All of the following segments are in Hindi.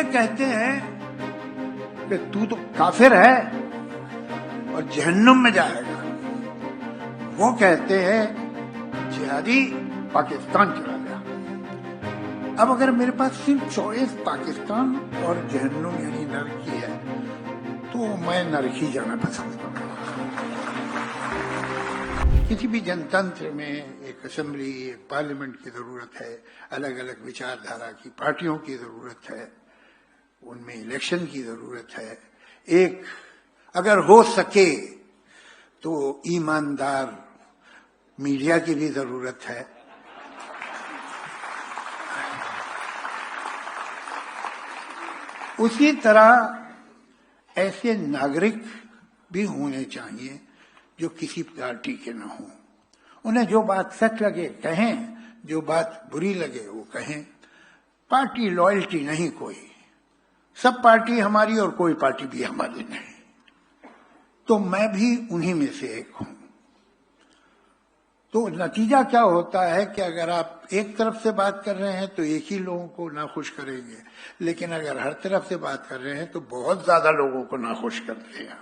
ये कहते हैं कि तू तो काफिर है और जहन्नुम में जाएगा। वो कहते हैं जिहादी पाकिस्तान चला गया। अब अगर मेरे पास सिर्फ चॉइस पाकिस्तान और जहन्नुम यानी नरक की है तो मैं नरक ही जाना पसंद करूंगा। किसी भी जनतंत्र में एक असेंबली, एक पार्लियामेंट की जरूरत है, अलग अलग विचारधारा की पार्टियों की जरूरत है, उनमें इलेक्शन की जरूरत है। एक अगर हो सके तो ईमानदार मीडिया की भी जरूरत है। उसी तरह ऐसे नागरिक भी होने चाहिए जो किसी पार्टी के न हों। उन्हें जो बात सच लगे कहें, जो बात बुरी लगे वो कहें। पार्टी लॉयल्टी नहीं कोई, सब पार्टी हमारी और कोई पार्टी भी हमारी नहीं। तो मैं भी उन्हीं में से एक हूं। तो नतीजा क्या होता है कि अगर आप एक तरफ से बात कर रहे हैं तो एक ही लोगों को नाखुश करेंगे, लेकिन अगर हर तरफ से बात कर रहे हैं तो बहुत ज्यादा लोगों को नाखुश करते हैं।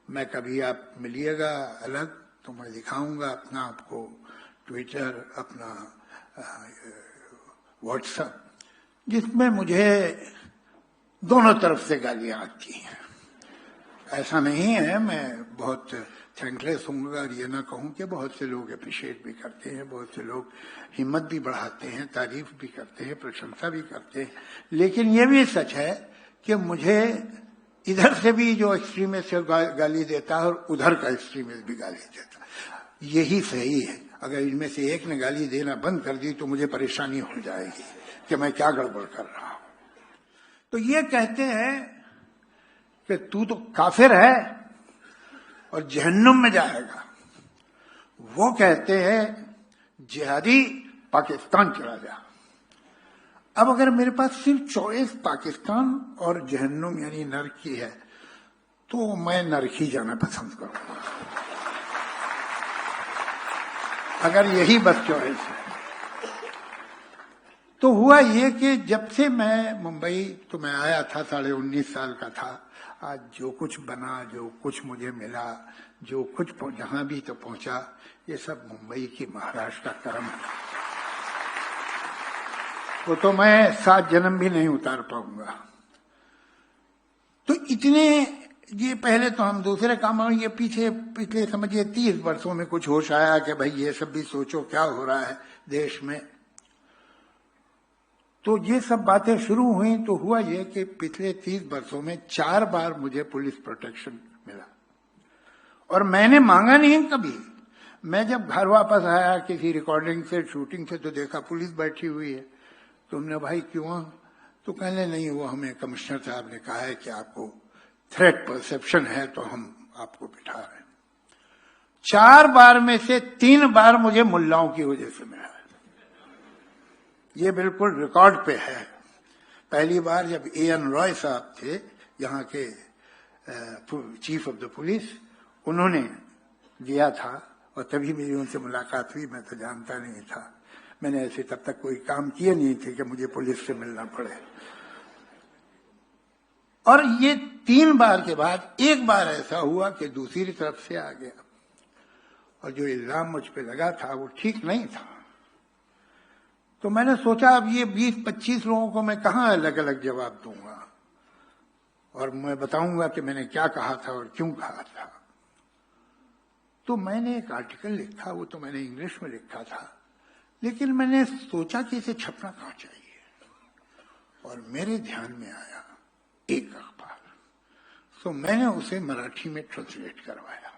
मैं कभी आप मिलिएगा अलग तो मैं दिखाऊंगा अपना आपको ट्विटर, अपना व्हाट्सएप, जिसमें मुझे दोनों तरफ से गालियां आती हैं। ऐसा नहीं है, मैं बहुत थैंकलेस हूँगा और ये ना कहूँ कि बहुत से लोग अप्रिशिएट भी करते हैं, बहुत से लोग हिम्मत भी बढ़ाते हैं, तारीफ भी करते हैं, प्रशंसा भी करते हैं। लेकिन ये भी सच है कि मुझे इधर से भी जो एक्सट्रीमिस्ट गाली देता है और उधर का एक्सट्रीमिस्ट भी गाली देता है। यही सही है। अगर इनमें से एक ने गाली देना बंद कर दी तो मुझे परेशानी हो जाएगी कि मैं क्या गड़बड़ कर रहा हूं। तो ये कहते हैं कि तू तो काफिर है और जहन्नुम में जाएगा। वो कहते हैं जिहादी पाकिस्तान चला गया। अब अगर मेरे पास सिर्फ चॉइस पाकिस्तान और जहन्नुम यानी नरक की है तो मैं नरक ही जाना पसंद करूंगा, अगर यही बस चॉइस है। तो हुआ ये कि जब से मैं मुंबई, तो मैं आया था 19.5 साल का था। आज जो कुछ बना, जो कुछ मुझे मिला, जो कुछ जहां भी तो पहुंचा, ये सब मुंबई की महाराष्ट्र का कर्म है। वो तो मैं 7 जन्म भी नहीं उतार पाऊंगा। तो इतने ये पहले तो हम दूसरे कामों, ये पीछे पिछले समझिए 30 वर्षों में कुछ होश आया कि भाई ये सब भी सोचो क्या हो रहा है देश में। तो ये सब बातें शुरू हुई तो हुआ ये कि पिछले 30 वर्षों में 4 बार मुझे पुलिस प्रोटेक्शन मिला और मैंने मांगा नहीं कभी। मैं जब घर वापस आया किसी रिकॉर्डिंग से, शूटिंग से, तो देखा पुलिस बैठी हुई है। तुमने भाई क्यों? तो कहने नहीं, वो हमें कमिश्नर साहब ने कहा है कि आपको थ्रेट परसेप्शन है तो हम आपको बिठा रहे हैं। 4 बार में से 3 बार मुझे मुल्लाओं की वजह से मिला। ये बिल्कुल रिकॉर्ड पे है। पहली बार जब A.N. रॉय साहब थे यहाँ के चीफ ऑफ द पुलिस, उन्होंने दिया था और तभी मेरी उनसे मुलाकात हुई। मैं तो जानता नहीं था, मैंने ऐसे तब तक कोई काम किए नहीं थे कि मुझे पुलिस से मिलना पड़े। और ये 3 बार के बाद एक बार ऐसा हुआ कि दूसरी तरफ से आ गया और जो इल्जाम मुझ पे लगा था वो ठीक नहीं था। तो मैंने सोचा अब ये 20-25 लोगों को मैं कहाँ अलग अलग जवाब दूंगा और मैं बताऊंगा कि मैंने क्या कहा था और क्यों कहा था। तो मैंने एक आर्टिकल लिखा, वो तो मैंने इंग्लिश में लिखा था, लेकिन मैंने सोचा कि इसे छपना कहाँ चाहिए और मेरे ध्यान में आया एक अखबार। तो मैंने उसे मराठी में ट्रांसलेट करवाया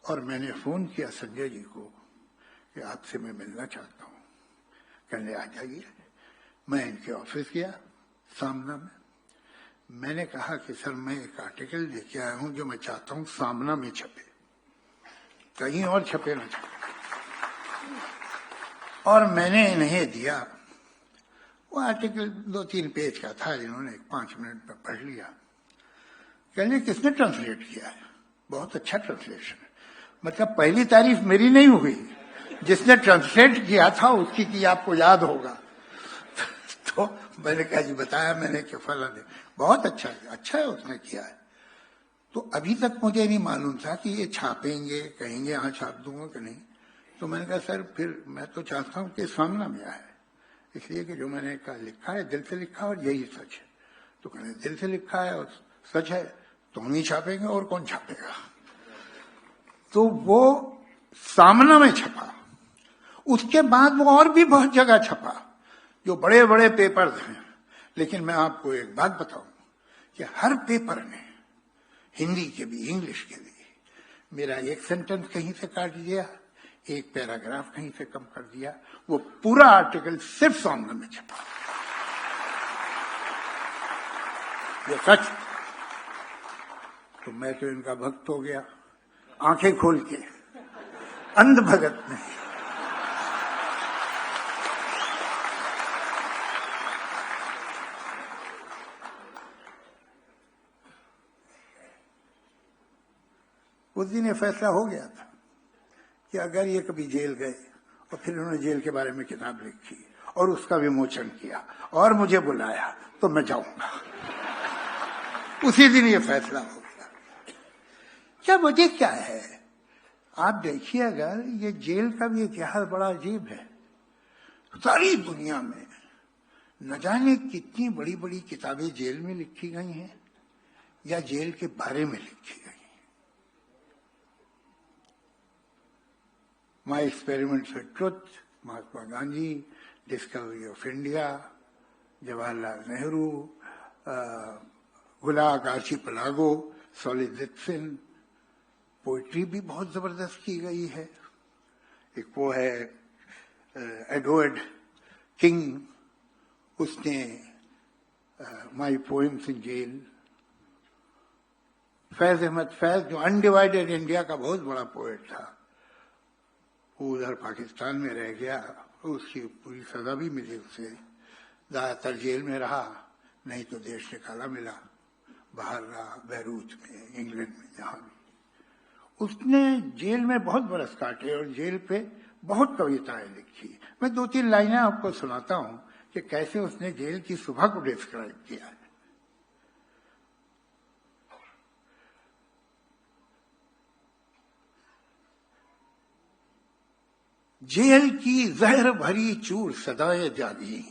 और मैंने फोन किया संजय जी को कि आपसे मैं मिलना चाहता हूँ। कहने आ जाइए। मैं इनके ऑफिस गया सामना में। मैंने कहा कि सर मैं एक आर्टिकल लेके आया हूँ जो मैं चाहता हूँ सामना में छपे, कहीं और छपे ना छपे। और मैंने इन्हें दिया। वो आर्टिकल 2-3 पेज का था, इन्होंने 5 मिनट में पढ़ लिया। कहने किसने ट्रांसलेट किया है? बहुत अच्छा ट्रांसलेशन है। मतलब पहली तारीफ मेरी नहीं हुई, जिसने ट्रांसलेट किया था उसकी की आपको याद होगा। तो मैंने कहा जी बताया मैंने कि फला ने, बहुत अच्छा है, अच्छा है उसने किया है। तो अभी तक मुझे नहीं मालूम था कि ये छापेंगे, कहेंगे हाँ छाप दूंगा कि नहीं। तो मैंने कहा सर फिर मैं तो चाहता हूँ कि सामना में आए, इसलिए कि जो मैंने कहा लिखा है दिल से लिखा और यही सच है। तो कहने दिल से लिखा है और सच है तो हम ही छापेंगे और कौन छापेगा। तो वो सामना में छपा, उसके बाद वो और भी बहुत जगह छपा जो बड़े बड़े पेपर हैं। लेकिन मैं आपको एक बात बताऊं कि हर पेपर ने, हिंदी के भी इंग्लिश के भी, मेरा एक सेंटेंस कहीं से काट दिया, एक पैराग्राफ कहीं से कम कर दिया, वो पूरा आर्टिकल सिर्फ सामने में छपा। ये सच। तो मैं तो इनका भक्त हो गया, आंखें खोल के, अंध भगत नहीं। उस दिन ये फैसला हो गया था कि अगर ये कभी जेल गए और फिर उन्होंने जेल के बारे में किताब लिखी और उसका विमोचन किया और मुझे बुलाया तो मैं जाऊंगा। उसी दिन ये फैसला हो गया। क्या वजह क्या है? आप देखिए, अगर ये जेल का भी इतिहास बड़ा अजीब है। सारी दुनिया में न जाने कितनी बड़ी बड़ी किताबें जेल में लिखी गई हैं या जेल के बारे में लिखी गई। My experiments with truth, Mahatma Gandhi, discovery of India, Jawaharlal Nehru, Gulag archipelago, Solzhenitsyn. Poetry भी बहुत जबरदस्त की गई है। एक वो है एडवर्ड किंग, उसने my poems in jail. Faiz Ahmad Faiz जो अनडिवाइडेड इंडिया का बहुत बड़ा पोएट था, वो उधर पाकिस्तान में रह गया, उसकी पूरी सजा भी मिली उसे, ज्यादातर जेल में रहा, नहीं तो देश निकाला मिला, बाहर रहा, बैरूत में, इंग्लैंड में, जहां भी। उसने जेल में बहुत बरस काटे और जेल पे बहुत कविताएं लिखी। मैं 2-3 लाइनें आपको सुनाता हूं कि कैसे उसने जेल की सुबह को डिस्क्राइब किया है। जेल की जहर भरी चूर सदाए जागी,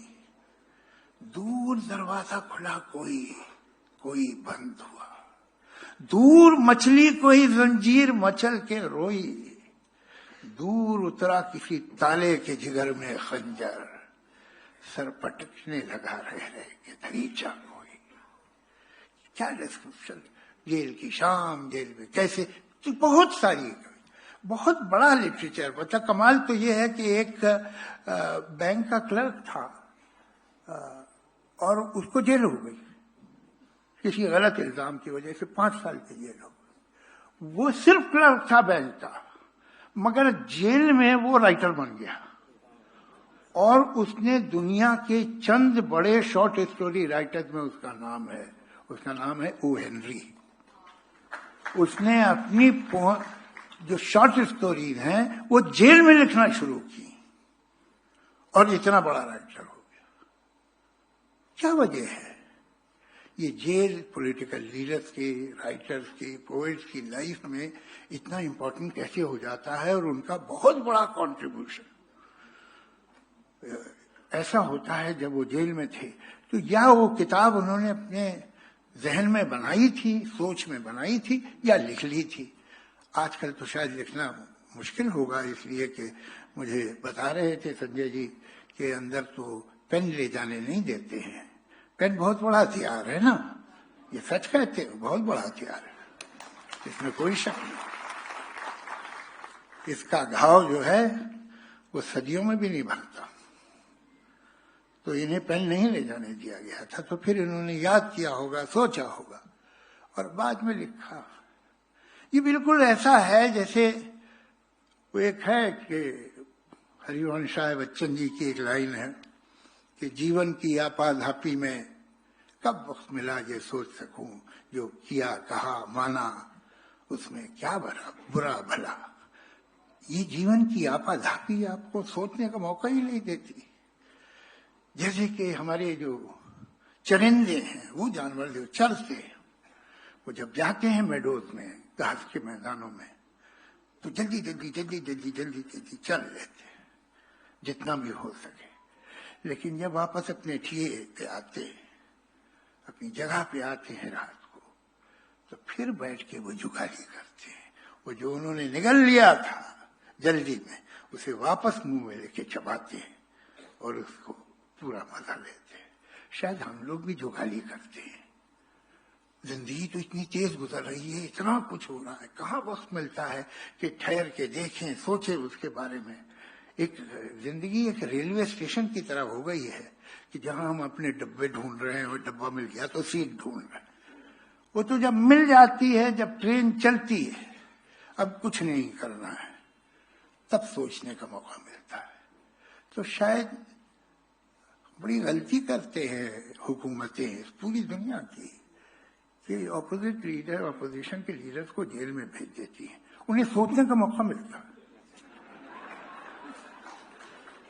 दूर दरवाजा खुला कोई बंद हुआ, दूर मछली कोई जंजीर मचल के रोई, दूर उतरा किसी ताले के जिगर में खंजर, सर पटकने लगा रह के धरीचा कोई। क्या डिस्क्रिप्शन, जेल की शाम, जेल में कैसे, तो बहुत सारी, बहुत बड़ा लिटरेचर। मतलब कमाल तो ये है कि एक बैंक का क्लर्क था और उसको जेल हो गई किसी गलत इल्जाम की वजह से, 5 साल की जेल हो गई। वो सिर्फ क्लर्क था बैंक का, मगर जेल में वो राइटर बन गया और उसने दुनिया के चंद बड़े शॉर्ट स्टोरी राइटर्स में उसका नाम है ओ हेनरी। उसने अपनी जो शॉर्ट स्टोरीज हैं वो जेल में लिखना शुरू की और इतना बड़ा राइटर हो गया। क्या वजह है? ये जेल पॉलिटिकल लीडर्स के, राइटर्स के, पोएट्स की लाइफ में इतना इंपॉर्टेंट कैसे हो जाता है और उनका बहुत बड़ा कंट्रीब्यूशन ऐसा होता है जब वो जेल में थे। तो या वो किताब उन्होंने अपने जहन में बनाई थी, सोच में बनाई थी, या लिख ली थी। आजकल तो शायद लिखना मुश्किल होगा, इसलिए कि मुझे बता रहे थे संजय जी के अंदर तो पेन ले जाने नहीं देते हैं। पेन बहुत बड़ा हथियार है ना, ये सच कहते हैं, बहुत बड़ा हथियार है, इसमें कोई शक नहीं। इसका घाव जो है वो सदियों में भी नहीं भरता। तो इन्हें पेन नहीं ले जाने दिया गया था, तो फिर इन्होंने याद किया होगा, सोचा होगा और बाद में लिखा। ये बिल्कुल ऐसा है जैसे वो एक है कि हरिवंश राय बच्चन जी की एक लाइन है कि जीवन की आपाधापी में कब वक्त मिला ये सोच सकूं, जो किया कहा माना उसमें क्या बुरा भला। ये जीवन की आपाधापी आपको सोचने का मौका ही नहीं देती। जैसे कि हमारे जो चरिंदे हैं, वो जानवर जो चरते हैं, वो जब जाते हैं मेडोज में, घास के मैदानों में, तो जल्दी जल्दी जल्दी जल्दी जल्दी जल्दी चल लेते हैं जितना भी हो सके। लेकिन जब वापस अपने ठिये पे आते, अपनी जगह पे आते हैं रात को, तो फिर बैठ के वो जुगाली करते हैं। वो जो उन्होंने निगल लिया था जल्दी में, उसे वापस मुंह में लेके चबाते हैं और उसको पूरा मजा लेते हैं। शायद हम लोग भी जुगाली करते हैं। जिंदगी तो इतनी तेज गुजर रही है, इतना कुछ हो रहा है, कहाँ वक्त मिलता है कि ठहर के देखें, सोचें उसके बारे में। एक जिंदगी एक रेलवे स्टेशन की तरह हो गई है कि जहां हम अपने डब्बे ढूंढ रहे हैं, वो डब्बा मिल गया तो सीट ढूंढ रहे हैं। वो तो जब मिल जाती है, जब ट्रेन चलती है, अब कुछ नहीं करना है, तब सोचने का मौका मिलता है। तो शायद बड़ी गलती करते हैं हुकूमतें पूरी दुनिया की कि ऑपोजिट लीडर, ऑपोजिशन के लीडर्स को जेल में भेज देती हैं, उन्हें सोचने का मौका मिलता है।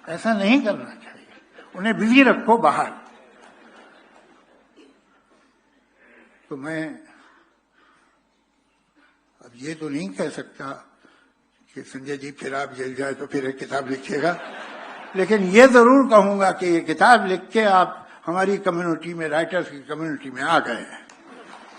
ऐसा नहीं करना चाहिए, उन्हें बिजी रखो बाहर। तो मैं अब ये तो नहीं कह सकता कि संजय जी फिर आप जेल जाए तो फिर एक किताब लिखिएगा, लेकिन ये जरूर कहूंगा कि ये किताब लिख के आप हमारी कम्युनिटी में, राइटर्स की कम्युनिटी में आ गए हैं।